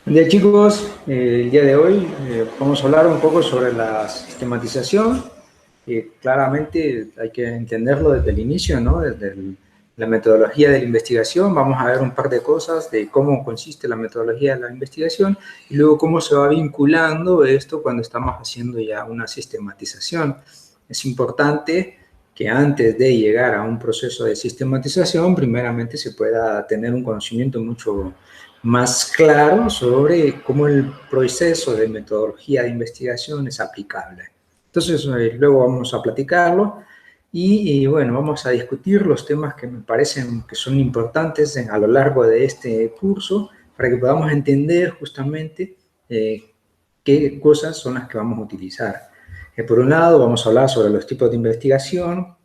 Buen día chicos, el día de hoy vamos a hablar un poco sobre la sistematización. Claramente hay que entenderlo desde el inicio, ¿no? La metodología de la investigación. Vamos a ver un par de cosas de cómo consiste la metodología de la investigación y luego cómo se va vinculando esto cuando estamos haciendo ya una sistematización. Es importante que antes de llegar a un proceso de sistematización, primeramente se pueda tener un conocimiento mucho más claro sobre cómo el proceso de metodología de investigación es aplicable. Entonces, luego vamos a platicarlo y, bueno, vamos a discutir los temas que me parecen que son importantes a lo largo de este curso para que podamos entender justamente qué cosas son las que vamos a utilizar. Por un lado, vamos a hablar sobre los tipos de investigación,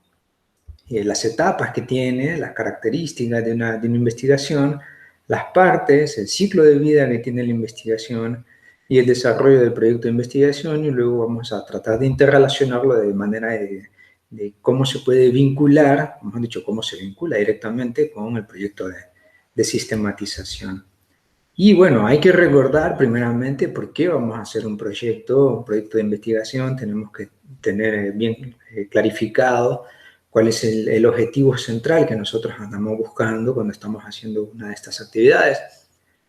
las etapas que tiene, las características de una investigación, las partes, el ciclo de vida que tiene la investigación y el desarrollo del proyecto de investigación, y luego vamos a tratar de interrelacionarlo de manera de cómo se puede vincular, mejor dicho, cómo se vincula directamente con el proyecto de sistematización. Y bueno, hay que recordar primeramente por qué vamos a hacer un proyecto de investigación. Tenemos que tener bien clarificado cuál es el objetivo central que nosotros andamos buscando cuando estamos haciendo una de estas actividades.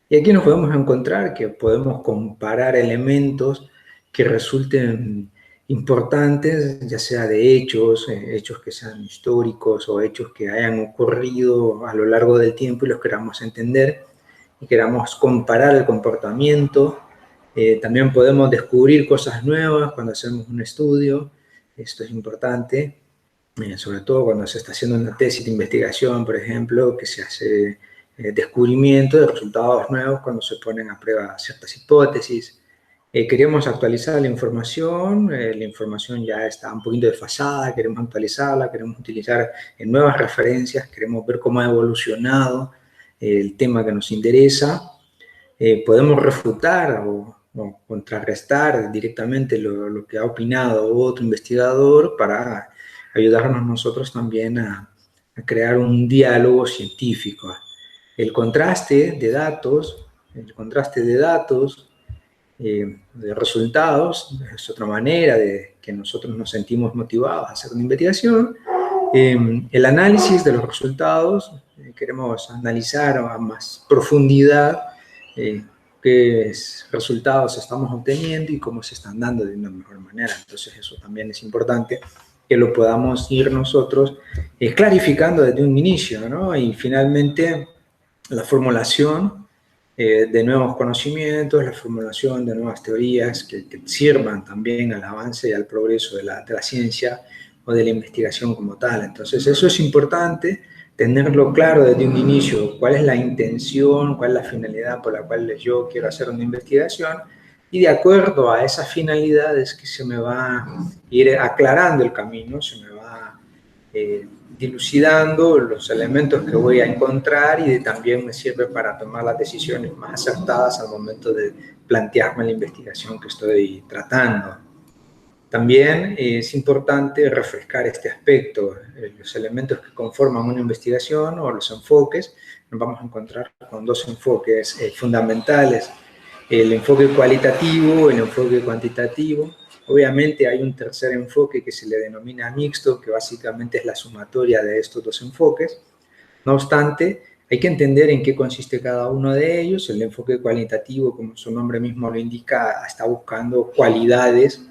Y aquí nos podemos encontrar que podemos comparar elementos que resulten importantes, ya sea de hechos que sean históricos o hechos que hayan ocurrido a lo largo del tiempo y los queramos entender y queramos comparar el comportamiento. También podemos descubrir cosas nuevas cuando hacemos un estudio. Esto es importante, sobre todo cuando se está haciendo una tesis de investigación, por ejemplo, que se hace descubrimiento de resultados nuevos cuando se ponen a prueba ciertas hipótesis. Queremos actualizar la información ya está un poquito desfasada, queremos actualizarla, queremos utilizar nuevas referencias, queremos ver cómo ha evolucionado el tema que nos interesa. Podemos refutar o contrarrestar directamente lo que ha opinado otro investigador para ayudarnos nosotros también a crear un diálogo científico. El contraste de datos, de resultados, es otra manera de que nosotros nos sentimos motivados a hacer una investigación. El análisis de los resultados, queremos analizar a más profundidad qué resultados estamos obteniendo y cómo se están dando de una mejor manera. Entonces eso también es importante que lo podamos ir nosotros clarificando desde un inicio, ¿no? Y finalmente la formulación de nuevos conocimientos, la formulación de nuevas teorías que sirvan también al avance y al progreso de la ciencia o de la investigación como tal. Entonces eso es importante, tenerlo claro desde un inicio, cuál es la intención, cuál es la finalidad por la cual yo quiero hacer una investigación, y de acuerdo a esas finalidades que se me va a ir aclarando el camino, se me va dilucidando los elementos que voy a encontrar y también me sirve para tomar las decisiones más acertadas al momento de plantearme la investigación que estoy tratando. También es importante refrescar este aspecto, los elementos que conforman una investigación o los enfoques. Nos vamos a encontrar con dos enfoques fundamentales, el enfoque cualitativo, el enfoque cuantitativo. Obviamente hay un tercer enfoque que se le denomina mixto, que básicamente es la sumatoria de estos dos enfoques. No obstante, hay que entender en qué consiste cada uno de ellos. El enfoque cualitativo, como su nombre mismo lo indica, está buscando cualidades,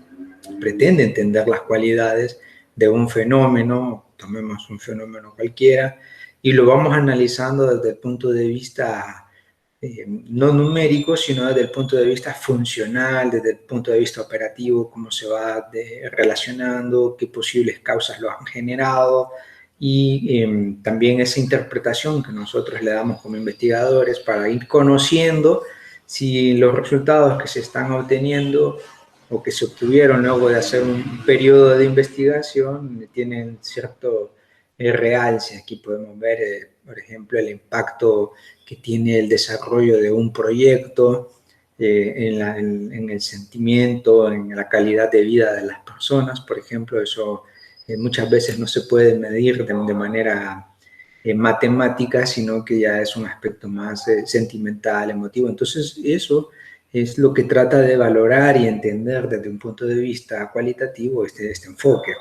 pretende entender las cualidades de un fenómeno, tomemos un fenómeno cualquiera, y lo vamos analizando desde el punto de vista no numérico, sino desde el punto de vista funcional, desde el punto de vista operativo, cómo se va relacionando, qué posibles causas lo han generado, y también esa interpretación que nosotros le damos como investigadores para ir conociendo si los resultados que se están obteniendo o que se obtuvieron luego de hacer un periodo de investigación tienen cierto realce. Aquí podemos ver, por ejemplo, el impacto que tiene el desarrollo de un proyecto en el sentimiento, en la calidad de vida de las personas. Por ejemplo, eso muchas veces no se puede medir de manera matemática, sino que ya es un aspecto más sentimental, emotivo. Entonces, eso es lo que trata de valorar y entender desde un punto de vista cualitativo este enfoque.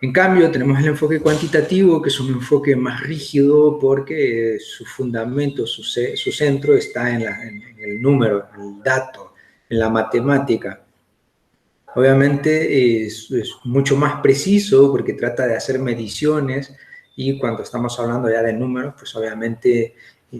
En cambio, tenemos el enfoque cuantitativo, que es un enfoque más rígido porque su fundamento, su centro está en el número, en el dato, en la matemática. Obviamente es mucho más preciso porque trata de hacer mediciones y cuando estamos hablando ya de números, pues obviamente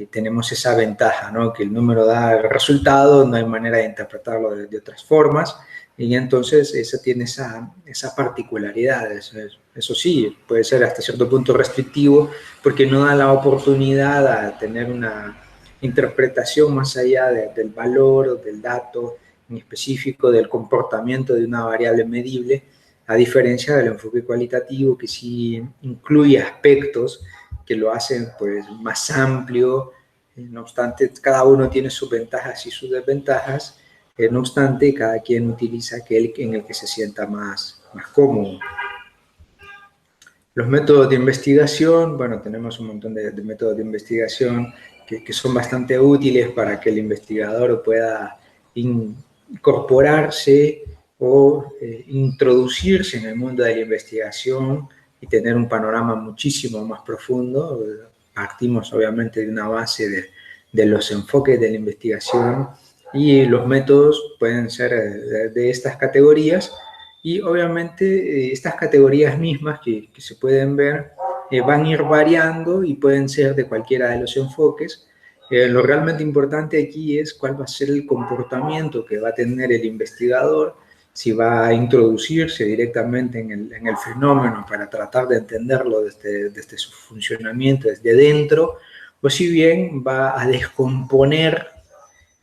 tenemos esa ventaja, ¿no? Que el número da el resultado, no hay manera de interpretarlo de otras formas y entonces eso tiene esa particularidad. Eso sí, puede ser hasta cierto punto restrictivo porque no da la oportunidad a tener una interpretación más allá del valor o del dato en específico del comportamiento de una variable medible, a diferencia del enfoque cualitativo que sí incluye aspectos que lo hacen pues más amplio. No obstante, cada uno tiene sus ventajas y sus desventajas, no obstante, cada quien utiliza aquel en el que se sienta más cómodo. Los métodos de investigación, bueno, tenemos un montón de métodos de investigación que son bastante útiles para que el investigador pueda incorporarse o introducirse en el mundo de la investigación y tener un panorama muchísimo más profundo. Partimos obviamente de una base de los enfoques de la investigación y los métodos pueden ser de estas categorías y obviamente estas categorías mismas que se pueden ver van a ir variando y pueden ser de cualquiera de los enfoques. Lo realmente importante aquí es cuál va a ser el comportamiento que va a tener el investigador, si va a introducirse directamente en el fenómeno para tratar de entenderlo desde su funcionamiento, desde dentro, o si bien va a descomponer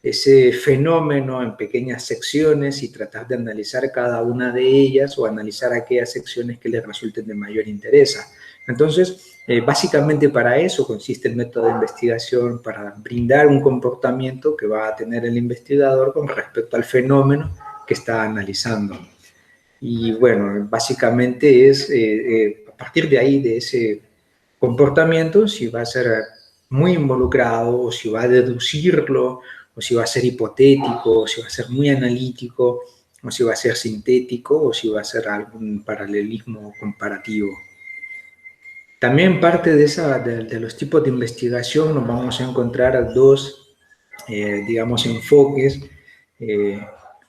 ese fenómeno en pequeñas secciones y tratar de analizar cada una de ellas o analizar aquellas secciones que les resulten de mayor interés. Entonces, básicamente para eso consiste el método de investigación, para brindar un comportamiento que va a tener el investigador con respecto al fenómeno que está analizando. Y bueno, básicamente es a partir de ahí, de ese comportamiento, si va a ser muy involucrado o si va a deducirlo o si va a ser hipotético, o si va a ser muy analítico, o si va a ser sintético, o si va a ser algún paralelismo comparativo. También parte de los tipos de investigación nos vamos a encontrar dos, digamos, enfoques,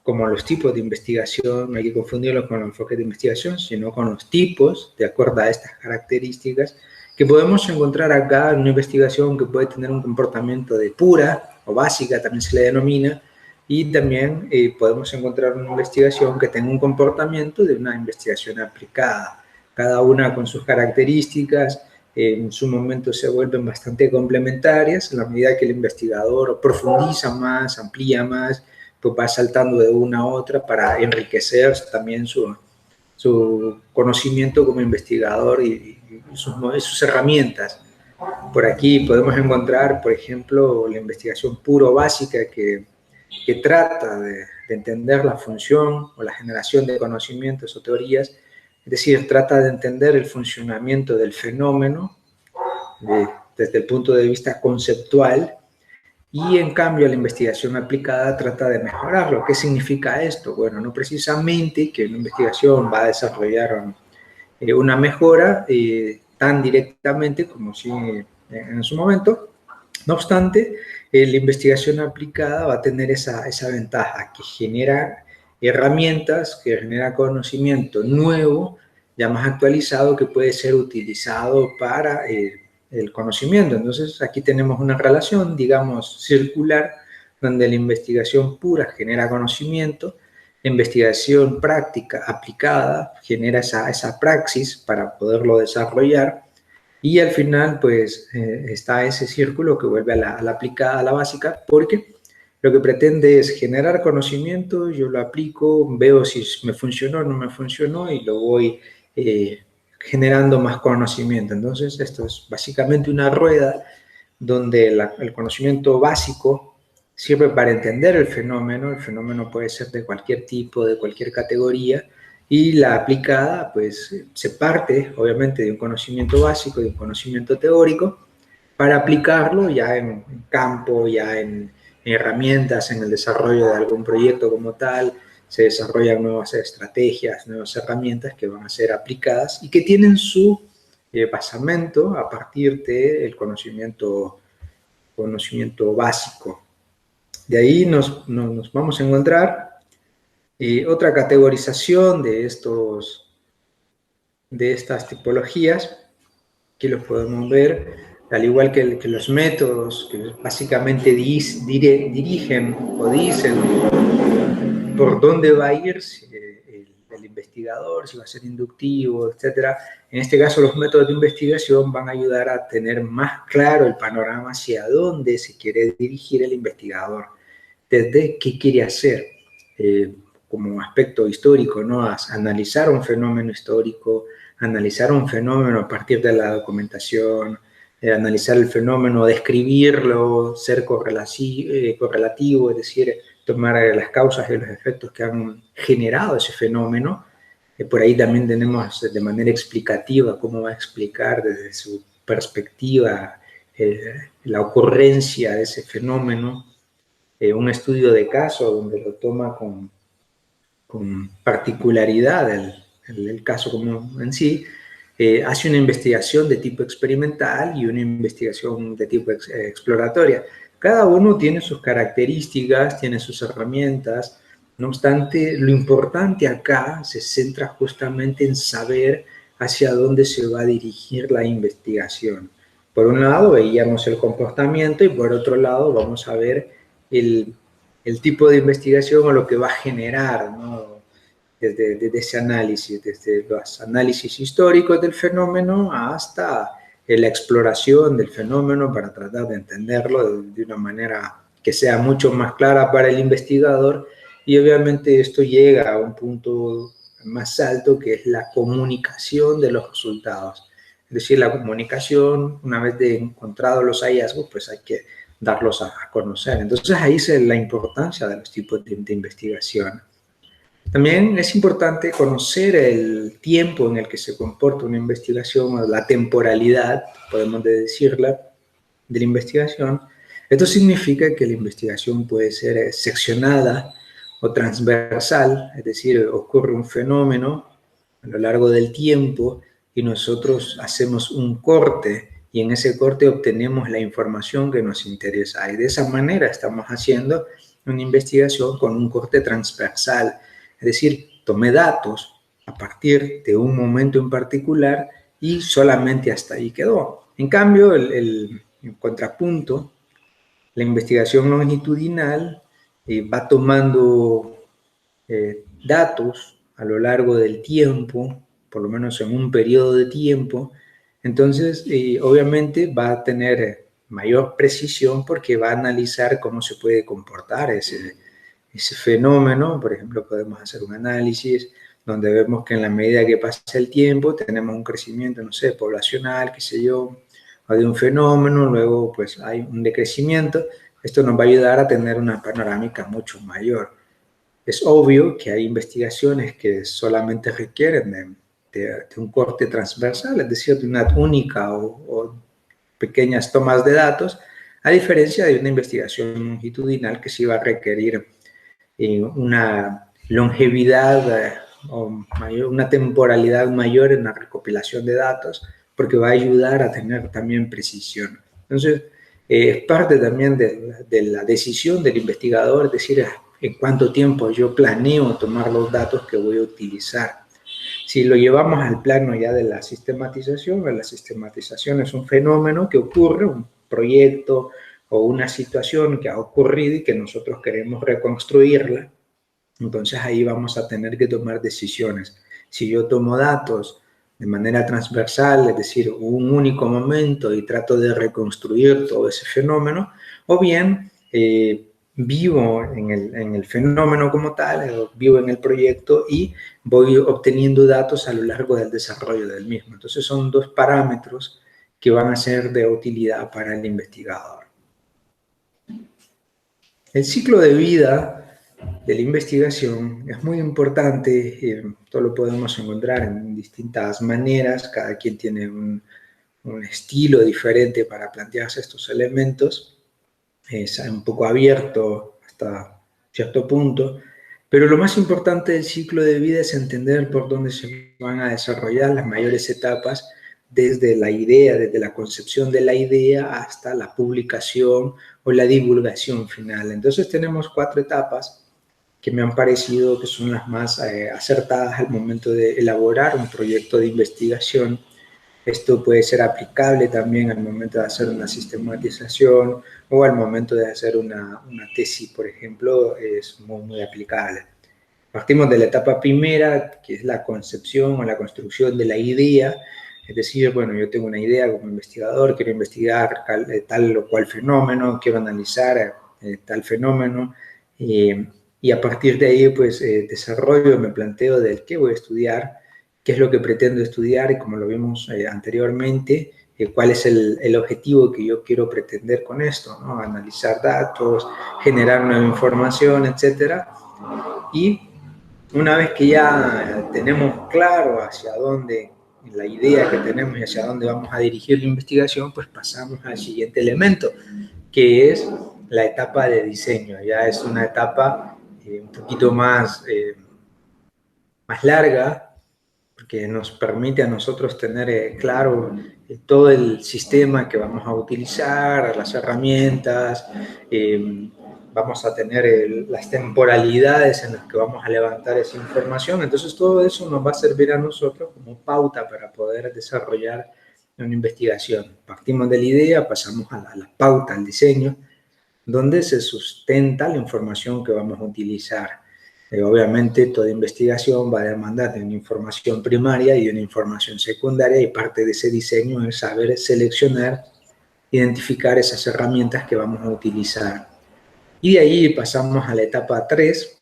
como los tipos de investigación, no hay que confundirlos con los enfoques de investigación, sino con los tipos, de acuerdo a estas características, que podemos encontrar acá en una investigación que puede tener un comportamiento de pura o básica, también se le denomina, y también podemos encontrar una investigación que tenga un comportamiento de una investigación aplicada, cada una con sus características. En su momento se vuelven bastante complementarias en la medida que el investigador profundiza más, amplía más, pues va saltando de una a otra para enriquecer también su conocimiento como investigador y sus herramientas. Por aquí podemos encontrar, por ejemplo, la investigación puro básica que trata de entender la función o la generación de conocimientos o teorías, es decir, trata de entender el funcionamiento del fenómeno desde el punto de vista conceptual. Y en cambio la investigación aplicada trata de mejorarlo. ¿Qué significa esto? Bueno, no precisamente que una investigación va a desarrollar una mejora tan directamente como si en su momento. No obstante, la investigación aplicada va a tener esa ventaja que genera herramientas, que genera conocimiento nuevo, ya más actualizado, que puede ser utilizado para el conocimiento. Entonces, aquí tenemos una relación, digamos, circular, donde la investigación pura genera conocimiento, la investigación práctica aplicada genera esa praxis para poderlo desarrollar, y al final, pues, está ese círculo que vuelve a la aplicada, a la básica, porque lo que pretende es generar conocimiento, yo lo aplico, veo si me funcionó o no me funcionó y lo voy generando más conocimiento. Entonces, esto es básicamente una rueda donde el conocimiento básico sirve para entender el fenómeno puede ser de cualquier tipo, de cualquier categoría, Y la aplicada, pues, se parte, obviamente, de un conocimiento básico, de un conocimiento teórico, para aplicarlo ya en campo, ya en herramientas, en el desarrollo de algún proyecto como tal. Se desarrollan nuevas estrategias, nuevas herramientas que van a ser aplicadas y que tienen su basamento a partir del conocimiento básico. De ahí nos vamos a encontrar otra categorización de estas tipologías, que los podemos ver, al igual que los métodos, que básicamente dirigen o dicen por dónde va a ir el investigador, si va a ser inductivo, etc. En este caso, los métodos de investigación van a ayudar a tener más claro el panorama hacia dónde se quiere dirigir el investigador, desde qué quiere hacer, como aspecto histórico, ¿no? Analizar un fenómeno histórico, analizar un fenómeno a partir de la documentación, analizar el fenómeno, describirlo, ser correlativo, es decir, tomar las causas y los efectos que han generado ese fenómeno. Por ahí también tenemos de manera explicativa cómo va a explicar desde su perspectiva la ocurrencia de ese fenómeno. Un estudio de caso donde lo toma con particularidad el caso como en sí, hace una investigación de tipo experimental y una investigación de tipo exploratoria. Cada uno tiene sus características, tiene sus herramientas. No obstante, lo importante acá se centra justamente en saber hacia dónde se va a dirigir la investigación. Por un lado, veíamos el comportamiento y por otro lado vamos a ver el tipo de investigación o lo que va a generar, ¿no? Desde ese análisis, desde los análisis históricos del fenómeno hasta la exploración del fenómeno para tratar de entenderlo de una manera que sea mucho más clara para el investigador. Y obviamente esto llega a un punto más alto, que es la comunicación de los resultados. Es decir, la comunicación, una vez de encontrados los hallazgos, pues hay que darlos a conocer. Entonces ahí es la importancia de los tipos de investigación. También es importante conocer el tiempo en el que se comporta una investigación, o la temporalidad, podemos decirla, de la investigación. Esto significa que la investigación puede ser seccionada o transversal, es decir, ocurre un fenómeno a lo largo del tiempo y nosotros hacemos un corte y en ese corte obtenemos la información que nos interesa. Y de esa manera estamos haciendo una investigación con un corte transversal. Es decir, tomé datos a partir de un momento en particular y solamente hasta ahí quedó. En cambio, el contrapunto, la investigación longitudinal va tomando datos a lo largo del tiempo, por lo menos en un periodo de tiempo. Entonces, obviamente va a tener mayor precisión porque va a analizar cómo se puede comportar ese fenómeno. Por ejemplo, podemos hacer un análisis donde vemos que en la medida que pasa el tiempo tenemos un crecimiento, no sé, poblacional, qué sé yo, o de un fenómeno, luego pues hay un decrecimiento. Esto nos va a ayudar a tener una panorámica mucho mayor. Es obvio que hay investigaciones que solamente requieren de un corte transversal, es decir, de una única o pequeñas tomas de datos, a diferencia de una investigación longitudinal que sí va a requerir una longevidad o una temporalidad mayor en la recopilación de datos, porque va a ayudar a tener también precisión. Entonces, es parte también de la decisión del investigador, es decir, en cuánto tiempo yo planeo tomar los datos que voy a utilizar. Si lo llevamos al plano ya de la sistematización es un fenómeno que ocurre, un proyecto o una situación que ha ocurrido y que nosotros queremos reconstruirla. Entonces ahí vamos a tener que tomar decisiones. Si yo tomo datos de manera transversal, es decir, un único momento y trato de reconstruir todo ese fenómeno, o bien vivo en el fenómeno como tal, vivo en el proyecto y voy obteniendo datos a lo largo del desarrollo del mismo. Entonces son dos parámetros que van a ser de utilidad para el investigador. El ciclo de vida de la investigación es muy importante, esto lo podemos encontrar en distintas maneras, cada quien tiene un estilo diferente para plantearse estos elementos, es un poco abierto hasta cierto punto, pero lo más importante del ciclo de vida es entender por dónde se van a desarrollar las mayores etapas, desde la idea, desde la concepción de la idea hasta la publicación o la divulgación final. Entonces tenemos 4 etapas que me han parecido que son las más acertadas al momento de elaborar un proyecto de investigación. Esto puede ser aplicable también al momento de hacer una sistematización o al momento de hacer una tesis, por ejemplo, es muy aplicable. Partimos de la etapa primera, que es la concepción o la construcción de la idea, es decir, bueno, yo tengo una idea como investigador, quiero investigar tal o cual fenómeno, quiero analizar tal fenómeno, y a partir de ahí, pues, desarrollo, me planteo del qué voy a estudiar, qué es lo que pretendo estudiar, y como lo vimos anteriormente, cuál es el objetivo que yo quiero pretender con esto, ¿no? Analizar datos, generar nueva información, etcétera. Y una vez que ya tenemos claro hacia dónde, la idea que tenemos y hacia dónde vamos a dirigir la investigación, pues pasamos al siguiente elemento, que es la etapa de diseño. Ya es una etapa un poquito más larga, porque nos permite a nosotros tener claro todo el sistema que vamos a utilizar, las herramientas, vamos a tener las temporalidades en las que vamos a levantar esa información. Entonces todo eso nos va a servir a nosotros como pauta para poder desarrollar una investigación. Partimos de la idea, pasamos a la pauta, al diseño, donde se sustenta la información que vamos a utilizar. Obviamente toda investigación va a demandar de una información primaria y una información secundaria, y parte de ese diseño es saber seleccionar, identificar esas herramientas que vamos a utilizar. Y de ahí pasamos a la etapa 3,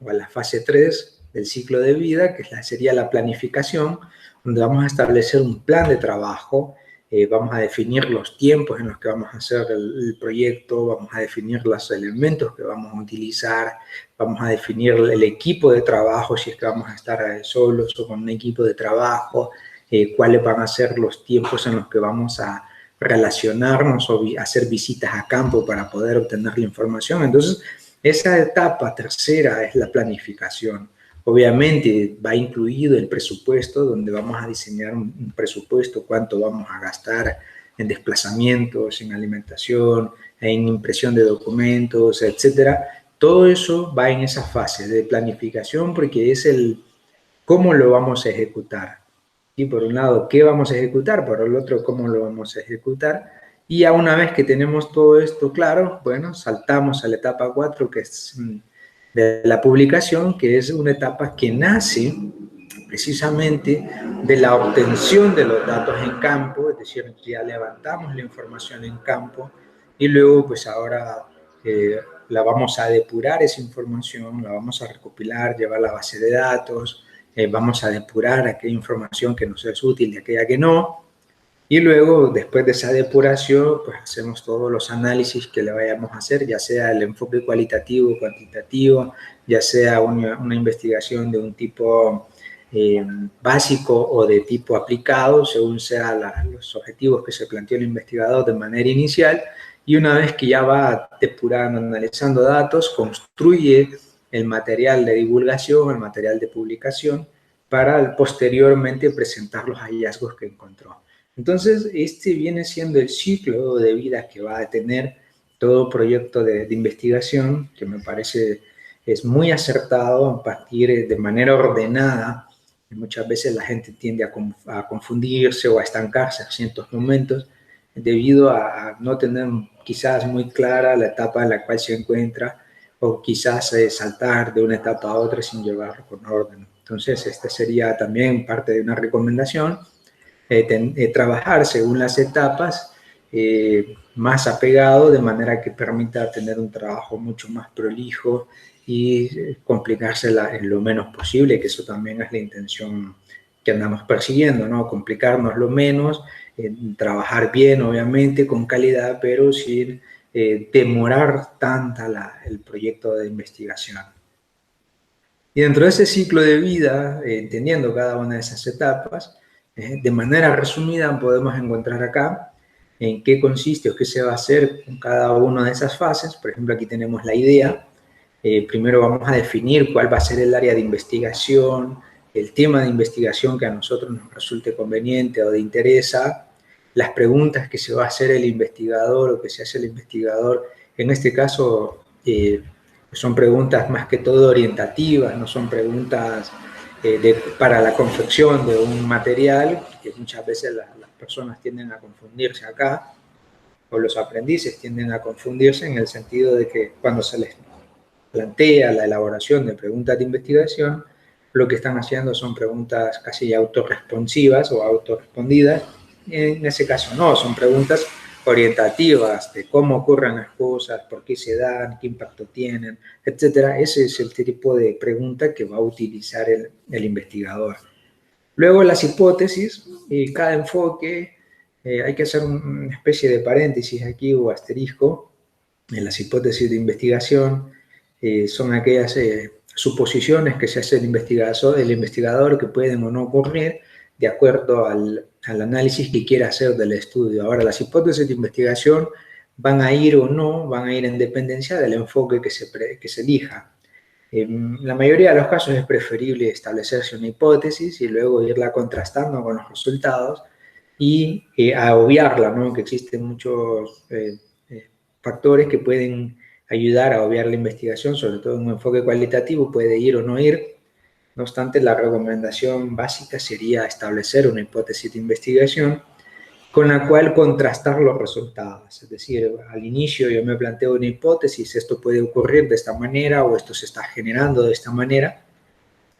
o a la fase 3 del ciclo de vida, que sería la planificación, donde vamos a establecer un plan de trabajo, vamos a definir los tiempos en los que vamos a hacer el proyecto, vamos a definir los elementos que vamos a utilizar, vamos a definir el equipo de trabajo, si es que vamos a estar solos o con un equipo de trabajo, cuáles van a ser los tiempos en los que vamos a relacionarnos o hacer visitas a campo para poder obtener la información. Entonces, esa etapa tercera es la planificación. Obviamente va incluido el presupuesto, donde vamos a diseñar un presupuesto, cuánto vamos a gastar en desplazamientos, en alimentación, en impresión de documentos, etcétera. Todo eso va en esa fase de planificación, porque es el cómo lo vamos a ejecutar. Y por un lado, ¿qué vamos a ejecutar? Por el otro, ¿cómo lo vamos a ejecutar? Y ya una vez que tenemos todo esto claro, bueno, saltamos a la etapa 4, que es de la publicación, que es una etapa que nace precisamente de la obtención de los datos en campo, es decir, ya levantamos la información en campo y luego pues ahora la vamos a depurar esa información, la vamos a recopilar, llevar a la base de datos, vamos a depurar aquella información que nos es útil y aquella que no, y luego, después de esa depuración, pues hacemos todos los análisis que le vayamos a hacer, ya sea el enfoque cualitativo o cuantitativo, ya sea una investigación de un tipo básico o de tipo aplicado, según sean los objetivos que se planteó el investigador de manera inicial. Y una vez que ya va depurando, analizando datos, construye el material de divulgación, el material de publicación, para posteriormente presentar los hallazgos que encontró. Entonces, este viene siendo el ciclo de vida que va a tener todo proyecto de investigación, que me parece es muy acertado a partir de manera ordenada. Muchas veces la gente tiende a confundirse o a estancarse en ciertos momentos debido a no tener quizás muy clara la etapa en la cual se encuentra, o quizás saltar de una etapa a otra sin llevarlo con orden. Entonces, esta sería también parte de una recomendación. Trabajar según las etapas, más apegado, de manera que permita tener un trabajo mucho más prolijo y complicársela en lo menos posible, que eso también es la intención que andamos persiguiendo, ¿no? Complicarnos lo menos, trabajar bien, obviamente, con calidad, pero sin demorar tanto el proyecto de investigación. Y dentro de ese ciclo de vida, entendiendo cada una de esas etapas, de manera resumida podemos encontrar acá en qué consiste o qué se va a hacer con cada una de esas fases. Por ejemplo, aquí tenemos la idea. Primero vamos a definir cuál va a ser el área de investigación, el tema de investigación que a nosotros nos resulte conveniente o de interesa, las preguntas que se va a hacer el investigador o que se hace el investigador. En este caso, son preguntas más que todo orientativas, no son preguntas para la confección de un material, que muchas veces las personas tienden a confundirse acá, o los aprendices tienden a confundirse en el sentido de que cuando se les plantea la elaboración de preguntas de investigación, lo que están haciendo son preguntas casi autorresponsivas o autorrespondidas. En ese caso no, son preguntas orientativas de cómo ocurren las cosas, por qué se dan, qué impacto tienen, etcétera. Ese es el tipo de pregunta que va a utilizar el investigador. Luego las hipótesis, cada enfoque, hay que hacer una especie de paréntesis aquí o asterisco. En las hipótesis de investigación son aquellas suposiciones que se hace el investigador que pueden o no ocurrir de acuerdo al análisis que quiera hacer del estudio. Ahora, las hipótesis de investigación van a ir o no, van a ir en dependencia del enfoque que se elija. En la mayoría de los casos es preferible establecerse una hipótesis y luego irla contrastando con los resultados y a obviarla, ¿no? Que existen muchos factores que pueden ayudar a obviar la investigación, sobre todo en un enfoque cualitativo, puede ir o no ir. No obstante, la recomendación básica sería establecer una hipótesis de investigación con la cual contrastar los resultados. Es decir, al inicio yo me planteo una hipótesis, esto puede ocurrir de esta manera o esto se está generando de esta manera,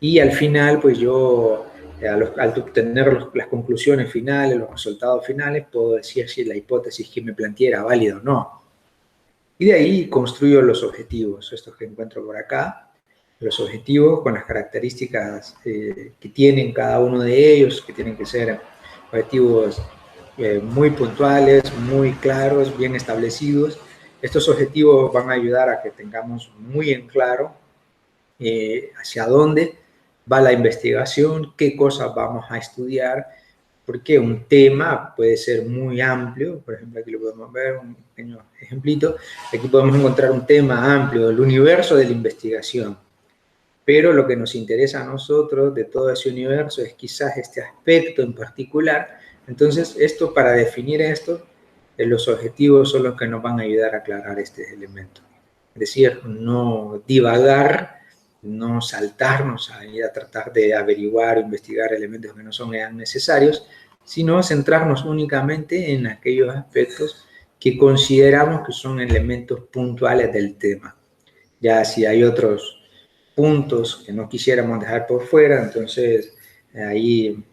y al final, pues yo, al obtener las conclusiones finales, los resultados finales, puedo decir si la hipótesis que me planteé era válida o no. Y de ahí construyo los objetivos, estos que encuentro por acá, los objetivos con las características que tienen cada uno de ellos, que tienen que ser objetivos muy puntuales, muy claros, bien establecidos. Estos objetivos van a ayudar a que tengamos muy en claro hacia dónde va la investigación, qué cosas vamos a estudiar, porque un tema puede ser muy amplio. Por ejemplo, aquí lo podemos ver, un pequeño ejemplito. Aquí podemos encontrar un tema amplio del universo de la investigación, pero lo que nos interesa a nosotros de todo ese universo es quizás este aspecto en particular. Entonces, para definir esto, los objetivos son los que nos van a ayudar a aclarar este elemento. Es decir, no divagar, no saltarnos a ir a tratar de averiguar o investigar elementos que no son necesarios, sino centrarnos únicamente en aquellos aspectos que consideramos que son elementos puntuales del tema. Ya si hay otros puntos que no quisiéramos dejar por fuera, entonces ahí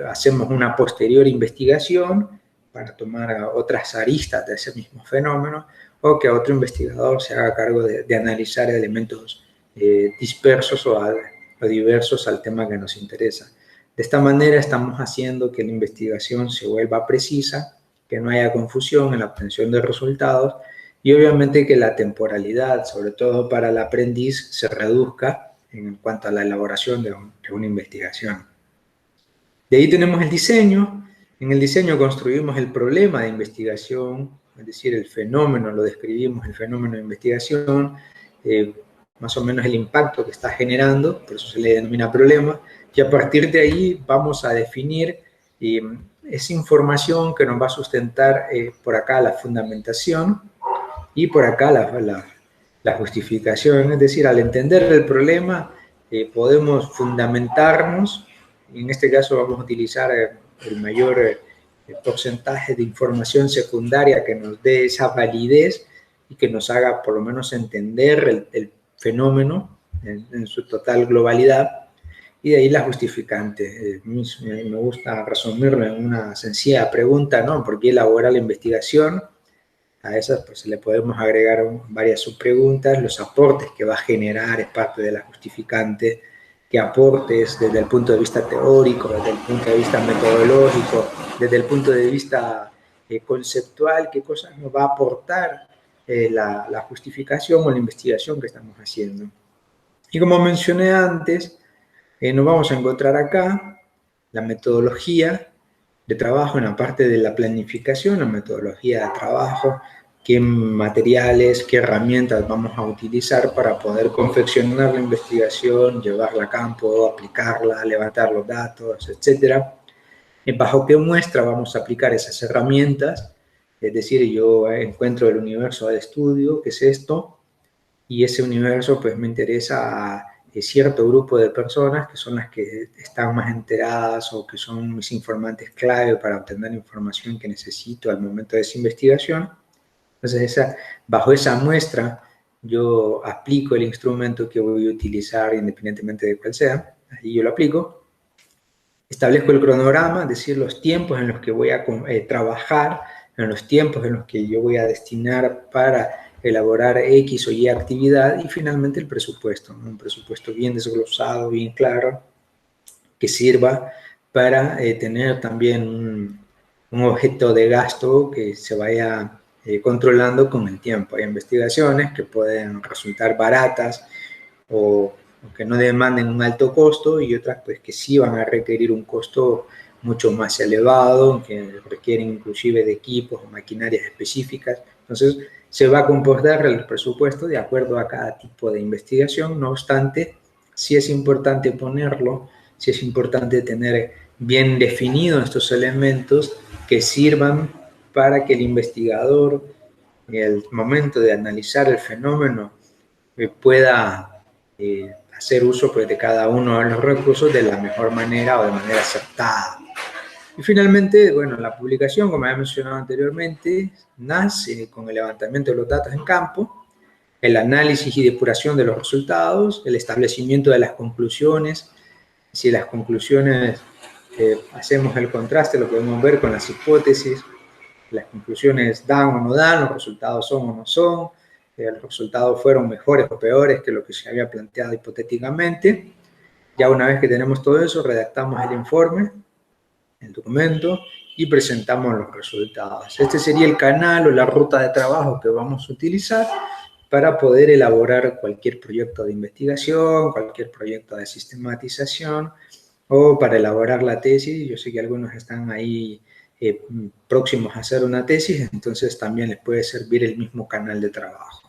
hacemos una posterior investigación para tomar otras aristas de ese mismo fenómeno, o que otro investigador se haga cargo de analizar elementos dispersos o diversos al tema que nos interesa. De esta manera estamos haciendo que la investigación se vuelva precisa, que no haya confusión en la obtención de resultados, y obviamente que la temporalidad, sobre todo para el aprendiz, se reduzca en cuanto a la elaboración de una investigación. De ahí tenemos el diseño. En el diseño construimos el problema de investigación, es decir, el fenómeno, lo describimos, el fenómeno de investigación, más o menos el impacto que está generando, por eso se le denomina problema, y a partir de ahí vamos a definir esa información que nos va a sustentar por acá la fundamentación y por acá la justificación. Es decir, al entender el problema podemos fundamentarnos. En este caso vamos a utilizar el mayor porcentaje de información secundaria que nos dé esa validez y que nos haga por lo menos entender el fenómeno en su total globalidad, y de ahí la justificante. Me gusta resumirlo en una sencilla pregunta, ¿no? ¿Por qué elaborar la investigación? A esas pues le podemos agregar varias subpreguntas. Los aportes que va a generar es parte de la justificante. ¿Qué aportes desde el punto de vista teórico, desde el punto de vista metodológico, desde el punto de vista conceptual, qué cosas nos va a aportar la justificación o la investigación que estamos haciendo? Y como mencioné antes, nos vamos a encontrar acá la metodología de trabajo en la parte de la planificación, la metodología de trabajo, qué materiales, qué herramientas vamos a utilizar para poder confeccionar la investigación, llevarla a campo, aplicarla, levantar los datos, etcétera. Bajo qué muestra vamos a aplicar esas herramientas, es decir, yo encuentro el universo de estudio, que es esto, y ese universo pues me interesa a cierto grupo de personas que son las que están más enteradas o que son mis informantes clave para obtener la información que necesito al momento de esa investigación. Entonces, bajo esa muestra, yo aplico el instrumento que voy a utilizar independientemente de cuál sea, ahí yo lo aplico. Establezco el cronograma, es decir, los tiempos en los que voy a trabajar, en los tiempos en los que yo voy a destinar para elaborar X o Y actividad y finalmente el presupuesto, ¿no? Un presupuesto bien desglosado, bien claro, que sirva para tener también un objeto de gasto que se vaya controlando con el tiempo. Hay investigaciones que pueden resultar baratas o que no demanden un alto costo y otras pues que sí van a requerir un costo mucho más elevado, que requieren inclusive de equipos o maquinarias específicas. Entonces se va a comportar el presupuesto de acuerdo a cada tipo de investigación. No obstante, sí es importante ponerlo, sí es importante tener bien definidos estos elementos que sirvan para que el investigador, en el momento de analizar el fenómeno, pueda hacer uso pues, de cada uno de los recursos de la mejor manera o de manera acertada. Y finalmente, bueno, la publicación, como ya mencionado anteriormente, nace con el levantamiento de los datos en campo, el análisis y depuración de los resultados, el establecimiento de las conclusiones. Si las conclusiones hacemos el contraste, lo podemos ver con las hipótesis, las conclusiones dan o no dan, los resultados son o no son, los resultados fueron mejores o peores que lo que se había planteado hipotéticamente. Ya una vez que tenemos todo eso, redactamos el informe, el documento y presentamos los resultados. Este sería el canal o la ruta de trabajo que vamos a utilizar para poder elaborar cualquier proyecto de investigación, cualquier proyecto de sistematización o para elaborar la tesis. Yo sé que algunos están ahí próximos a hacer una tesis, entonces también les puede servir el mismo canal de trabajo.